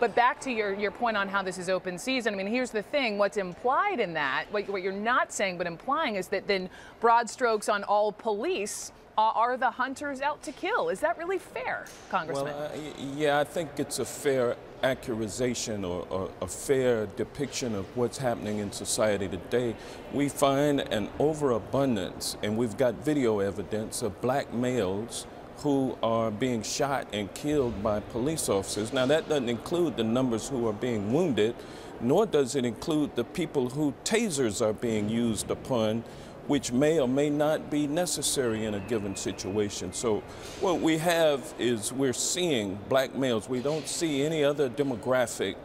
But back to your point on how this is open season, I mean, here's the thing. What's implied in that, what you're not saying but implying, is that then broad strokes on all police are the hunters out to kill. Is that really fair, Congressman? Well, yeah, I think it's a fair accusation or a fair depiction of what's happening in society today. We find an overabundance, and we've got video evidence of black males who are being shot and killed by police officers. Now, that doesn't include the numbers who are being wounded, nor does it include the people who tasers are being used upon, which may or may not be necessary in a given situation. So what we have is we're seeing black males. We don't see any other demographic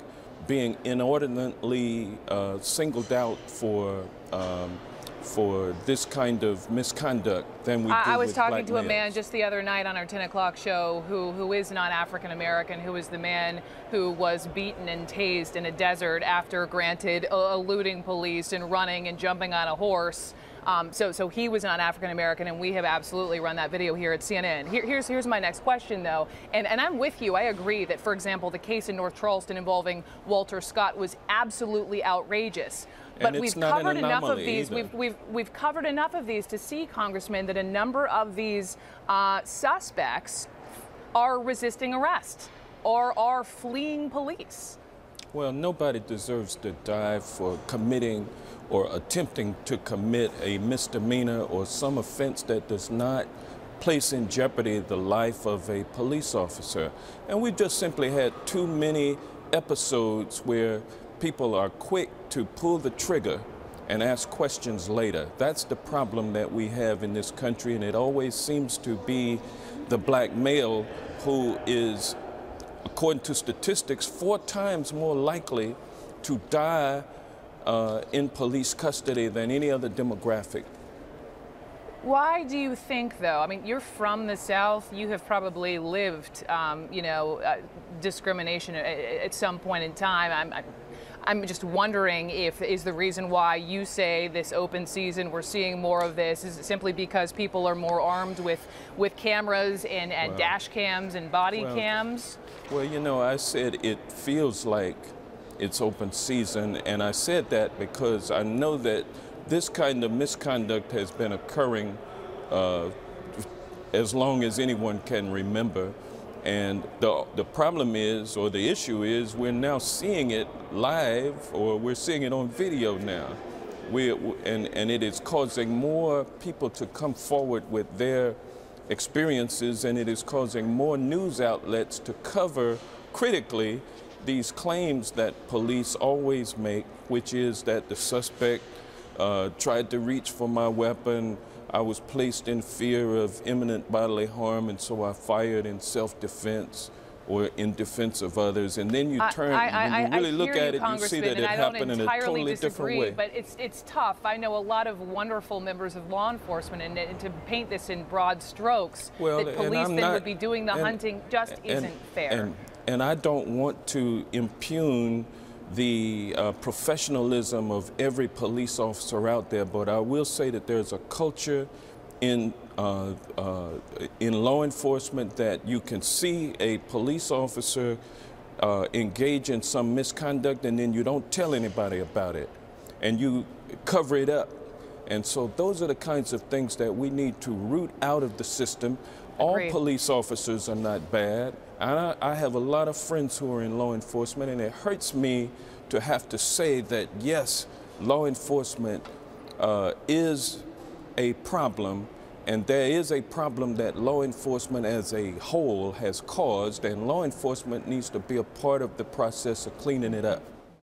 being inordinately singled out for this kind of misconduct than we do with black males. I was talking to a man just the other night on our 10 o'clock show who is not African American, who is the man who was beaten and tased in a desert after, granted, eluding police and running and jumping on a horse. So he was not African American, and we have absolutely run that video here at CNN. Here's my next question, though, and I'm with you. I agree that, for example, the case in North Charleston involving Walter Scott was absolutely outrageous. But we've covered enough of these. We've covered enough of these to see, Congressman, that a number of these suspects are resisting arrest or are fleeing police. Well, nobody deserves to die for committing or attempting to commit a misdemeanor or some offense that does not place in jeopardy the life of a police officer. And we've just simply had too many episodes where people are quick to pull the trigger and ask questions later. That's the problem that we have in this country, and it always seems to be the black male who is, according to statistics, 4 times more likely to die in police custody than any other demographic. Why do you think, though? I mean, you're from the South. You have probably lived, discrimination at some point in time. I'm just wondering if is the reason why you say this open season, we're seeing more of this, is it simply because people are more armed with cameras and dash cams and body cams? Well, you know, I said it feels like it's open season, and I said that because I know that this kind of misconduct has been occurring as long as anyone can remember. And the problem is, or the issue is, we're now seeing it live, or we're seeing it on video now. And it is causing more people to come forward with their experiences, and it is causing more news outlets to cover critically these claims that police always make, which is that the suspect tried to reach for my weapon, I was placed in fear of imminent bodily harm, and so I fired in self-defense or in defense of others. And then you turn, when you really look at it, you see that it happened in a totally different way. But it's tough. I know a lot of wonderful members of law enforcement, and to paint this in broad strokes, that police then would be doing the hunting just isn't fair. And I don't want to impugn the professionalism of every police officer out there, but I will say that there's a culture in law enforcement that you can see a police officer engage in some misconduct, and then you don't tell anybody about it, and you cover it up. And so those are the kinds of things that we need to root out of the system. All police officers are not bad. I have a lot of friends who are in law enforcement, and it hurts me to have to say that, yes, law enforcement is a problem, and there is a problem that law enforcement as a whole has caused, and law enforcement needs to be a part of the process of cleaning it up.